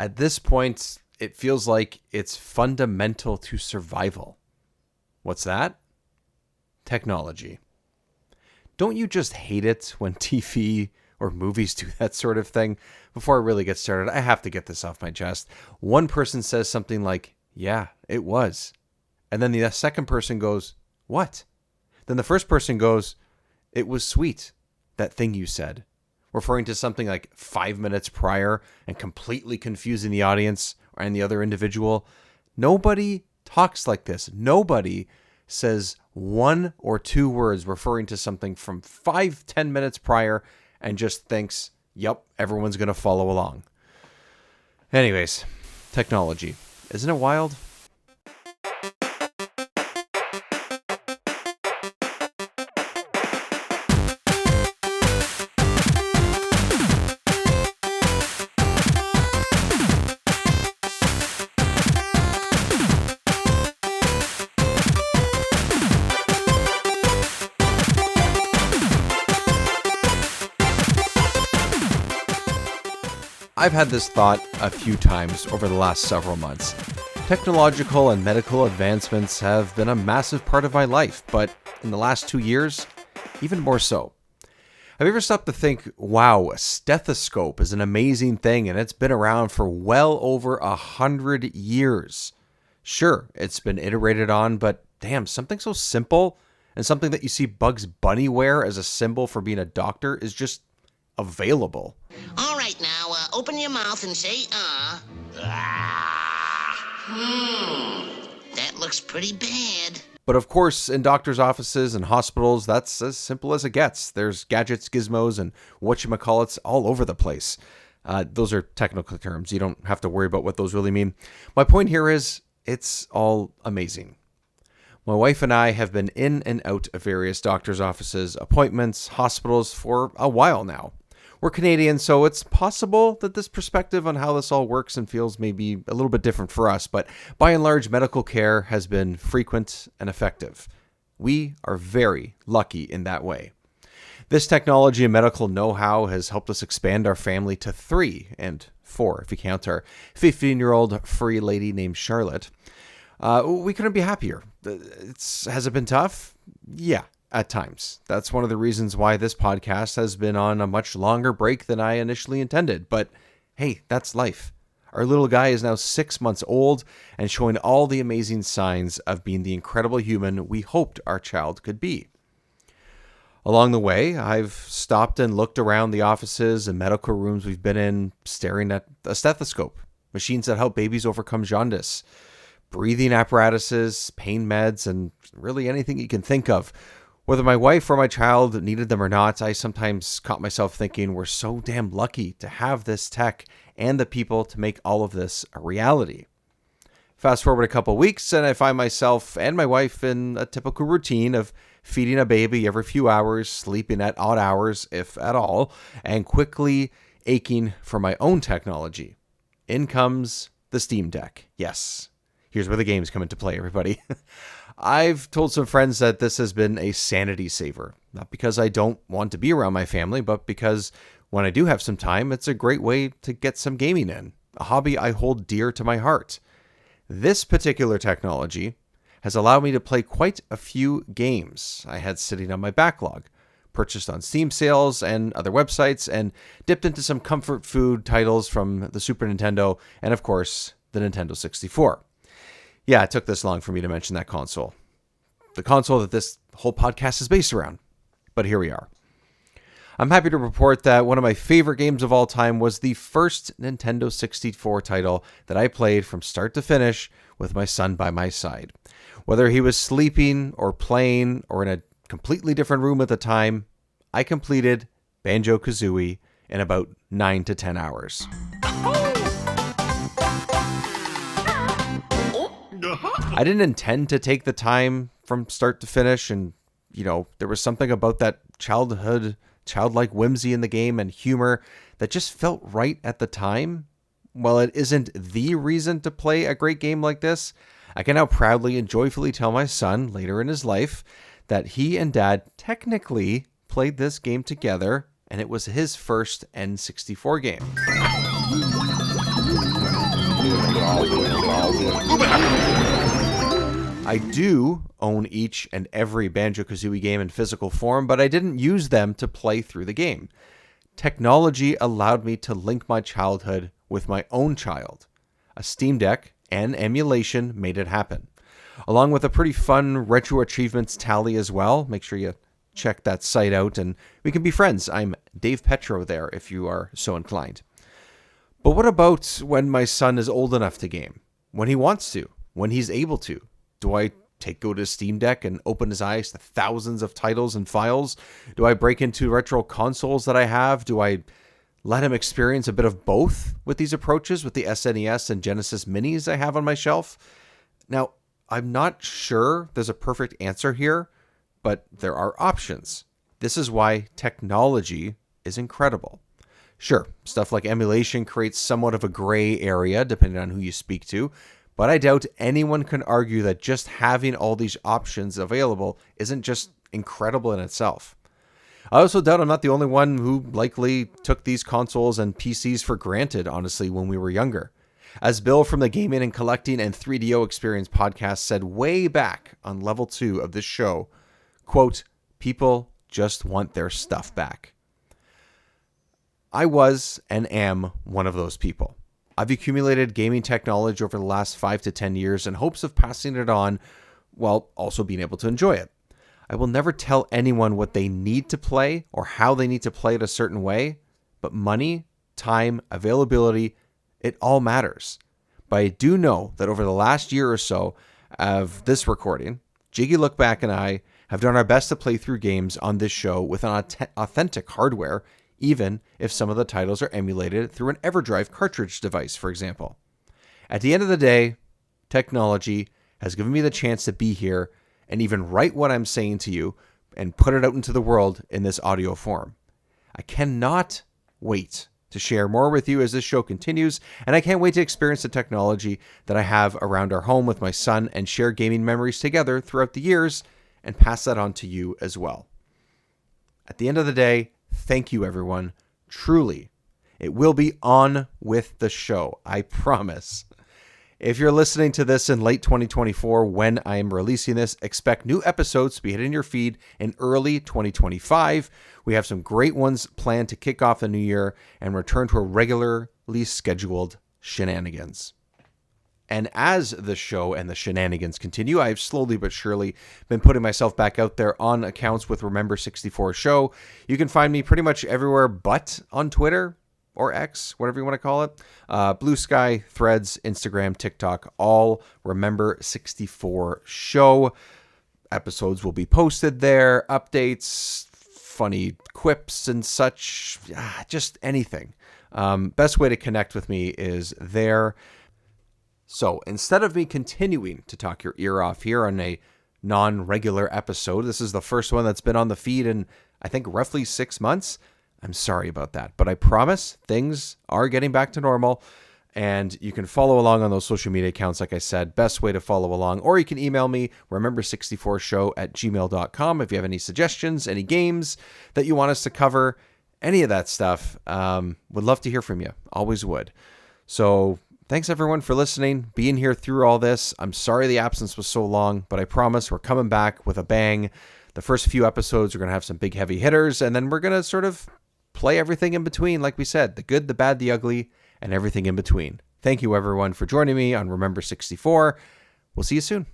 At this point, it feels like it's fundamental to survival. What's that? Technology. Don't you just hate it when TV or movies do that sort of thing? Before I really get started, I have to get this off my chest. One person says something like, yeah, it was. And then the second person goes, what? Then the first person goes, it was sweet, that thing you said. Referring to something like 5 minutes prior and completely confusing the audience and the other individual. Nobody talks like this. Nobody says one or two words referring to something from 5-10 minutes prior and just thinks, yep, everyone's going to follow along. Anyways, technology. Isn't it wild? I've had this thought a few times over the last several months. Technological and medical advancements have been a massive part of my life, but in the last 2 years, even more so. Have you ever stopped to think, wow, a stethoscope is an amazing thing and it's been around for well over 100 years. Sure, it's been iterated on, but damn, something so simple and something that you see Bugs Bunny wear as a symbol for being a doctor is just available. All right, now, open your mouth and say, That looks pretty bad. But of course, in doctors' offices and hospitals, that's as simple as it gets. There's gadgets, gizmos, and whatchamacallits all over the place. Those are technical terms. You don't have to worry about what those really mean. My point here is, it's all amazing. My wife and I have been in and out of various doctors' offices, appointments, hospitals for a while now. We're Canadian, so it's possible that this perspective on how this all works and feels may be a little bit different for us, but by and large, medical care has been frequent and effective. We are very lucky in that way. This technology and medical know-how has helped us expand our family to 3 and 4, if you count our 15-year-old furry lady named Charlotte. We couldn't be happier. Has it been tough? Yeah. At times. That's one of the reasons why this podcast has been on a much longer break than I initially intended. But hey, that's life. Our little guy is now 6 months old and showing all the amazing signs of being the incredible human we hoped our child could be. Along the way, I've stopped and looked around the offices and medical rooms we've been in, staring at a stethoscope, machines that help babies overcome jaundice, breathing apparatuses, pain meds, and really anything you can think of. Whether my wife or my child needed them or not, I sometimes caught myself thinking we're so damn lucky to have this tech and the people to make all of this a reality. Fast forward a couple weeks and I find myself and my wife in a typical routine of feeding a baby every few hours, sleeping at odd hours, if at all, and quickly aching for my own technology. In comes the Steam Deck. Yes, here's where the games come into play, everybody. I've told some friends that this has been a sanity saver, not because I don't want to be around my family, but because when I do have some time, it's a great way to get some gaming in, a hobby I hold dear to my heart. This particular technology has allowed me to play quite a few games I had sitting on my backlog, purchased on Steam sales and other websites, and dipped into some comfort food titles from the Super Nintendo and, of course, the Nintendo 64. Yeah, it took this long for me to mention that console. The console that this whole podcast is based around. But here we are. I'm happy to report that one of my favorite games of all time was the first Nintendo 64 title that I played from start to finish with my son by my side. Whether he was sleeping or playing or in a completely different room at the time, I completed Banjo-Kazooie in about 9 to 10 hours. I didn't intend to take the time from start to finish, and, there was something about that childlike whimsy in the game and humor that just felt right at the time. While it isn't the reason to play a great game like this, I can now proudly and joyfully tell my son later in his life that he and Dad technically played this game together, and it was his first N64 game. I do own each and every Banjo-Kazooie game in physical form, but I didn't use them to play through the game. Technology allowed me to link my childhood with my own child. A Steam Deck and emulation made it happen, along with a pretty fun retro achievements tally as well. Make sure you check that site out and we can be friends. I'm Dave Petro there if you are so inclined. But what about when my son is old enough to game? When he wants to? When he's able to? Do I go to Steam Deck and open his eyes to thousands of titles and files? Do I break into retro consoles that I have? Do I let him experience a bit of both with these approaches with the SNES and Genesis Minis I have on my shelf? Now, I'm not sure there's a perfect answer here, but there are options. This is why technology is incredible. Sure, stuff like emulation creates somewhat of a gray area depending on who you speak to, but I doubt anyone can argue that just having all these options available isn't just incredible in itself. I also doubt I'm not the only one who likely took these consoles and PCs for granted, honestly, when we were younger. As Bill from the Gaming and Collecting and 3DO Experience podcast said way back on level 2 of this show, quote, "People just want their stuff back." I was and am one of those people. I've accumulated gaming technology over the last 5 to 10 years in hopes of passing it on while also being able to enjoy it. I will never tell anyone what they need to play or how they need to play it a certain way, but money, time, availability, it all matters. But I do know that over the last year or so of this recording, Jiggy Lookback and I have done our best to play through games on this show with an authentic hardware, even if some of the titles are emulated through an EverDrive cartridge device, for example. At the end of the day, technology has given me the chance to be here and even write what I'm saying to you and put it out into the world in this audio form. I cannot wait to share more with you as this show continues, and I can't wait to experience the technology that I have around our home with my son and share gaming memories together throughout the years and pass that on to you as well. At the end of the day, thank you, everyone. Truly, it will be on with the show. I promise. If you're listening to this in late 2024, when I am releasing this, expect new episodes to be hitting your feed in early 2025. We have some great ones planned to kick off the new year and return to a regularly scheduled shenanigans. And as the show and the shenanigans continue, I've slowly but surely been putting myself back out there on accounts with Remember 64 Show. You can find me pretty much everywhere but on Twitter or X, whatever you want to call it. Blue Sky, Threads, Instagram, TikTok, all Remember 64 Show. Episodes will be posted there, updates, funny quips and such, just anything. Best way to connect with me is there. So instead of me continuing to talk your ear off here on a non-regular episode, this is the first one that's been on the feed in, I think, roughly 6 months. I'm sorry about that, but I promise things are getting back to normal, and you can follow along on those social media accounts, like I said, best way to follow along, or you can email me, remember64show@gmail.com if you have any suggestions, any games that you want us to cover, any of that stuff. Would love to hear from you. Always would. So thanks everyone for listening, being here through all this. I'm sorry the absence was so long, but I promise we're coming back with a bang. The first few episodes are going to have some big heavy hitters, and then we're going to sort of play everything in between, like we said, the good, the bad, the ugly, and everything in between. Thank you everyone for joining me on Remember 64. We'll see you soon.